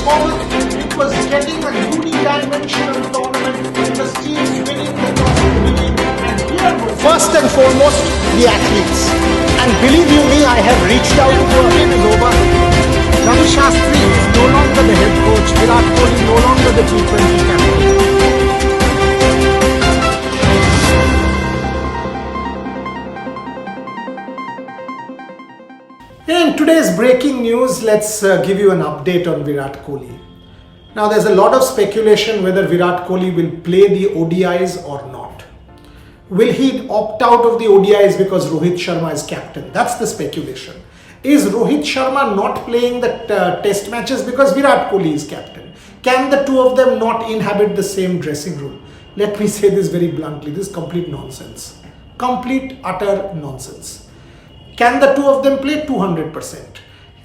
performance, it was getting a unidimensional tournament with the teams winning the toss, winning, and here was First and foremost, the athletes. And believe you me, I have reached out to a game is over. Ravi Shastri is no longer the head coach. Virat Kohli no longer the T20 captain. In today's breaking news, let's give you an update on Virat Kohli. Now, there's a lot of speculation whether Virat Kohli will play the ODIs or not. Will he opt out of the ODIs because Rohit Sharma is captain? That's the speculation. Is Rohit Sharma not playing the test matches because Virat Kohli is captain? Can the two of them not inhabit the same dressing room? Let me say this very bluntly, this is complete nonsense. Complete, utter nonsense. Can the two of them play? 200%.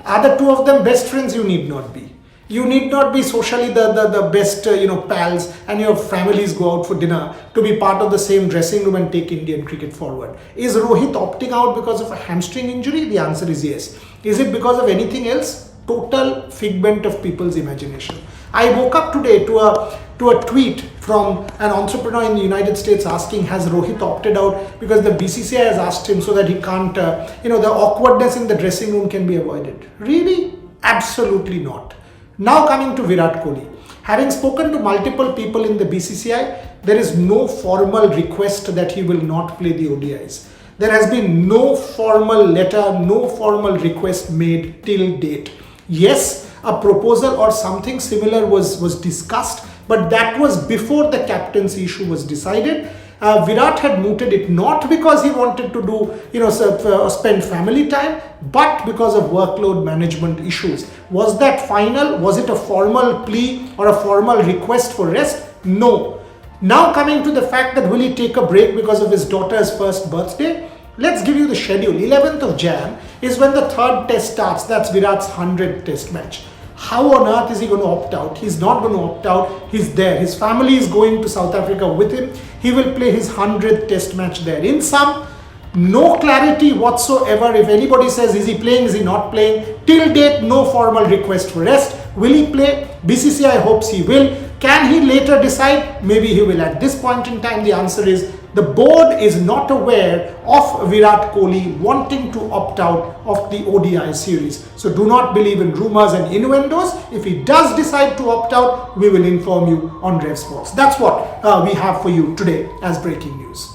Are the two of them best friends? You need not be. You need not be socially the best pals and your families go out for dinner to be part of the same dressing room and take Indian cricket forward. Is Rohit opting out because of a hamstring injury? The answer is yes. Is it because of anything else? Total figment of people's imagination. I woke up today to a tweet from an entrepreneur in the United States asking, has Rohit opted out because the BCCI has asked him so that he can't, the awkwardness in the dressing room can be avoided. Really? Absolutely not. Now coming to Virat Kohli. Having spoken to multiple people in the BCCI, there is no formal request that he will not play the ODIs. There has been no formal letter, no formal request made till date. Yes, a proposal or something similar was discussed, but that was before the captaincy issue was decided. Virat had mooted it not because he wanted to do, spend family time, but because of workload management issues. Was that final? Was it a formal plea or a formal request for rest? No. Now coming to the fact that will he take a break because of his daughter's first birthday? Let's give you the schedule. 11th of Jan is when the third test starts. That's Virat's 100th test match. How on earth is he going to opt out? He's not going to opt out. He's there. His family is going to South Africa with him. He will play his 100th test match there. In sum, no clarity whatsoever. If anybody says, is he playing, is he not playing? Till date, no formal request for rest. Will he play? BCCI hopes he will. Can he later decide? Maybe he will. At this point in time, the answer is the board is not aware of Virat Kohli wanting to opt out of the ODI series. So do not believe in rumors and innuendos. If he does decide to opt out, we will inform you on Rev Sports. That's what we have for you today as breaking news.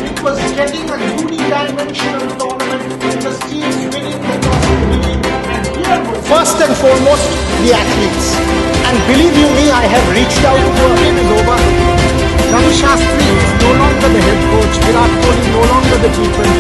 It was getting a unidimensional tournament with the teams winning the toss, winning, and here was First and foremost, the athletes. And believe you me, I have reached out to a game is over. Ravi Shastri is no longer the head coach. Virat Kohli no longer the T20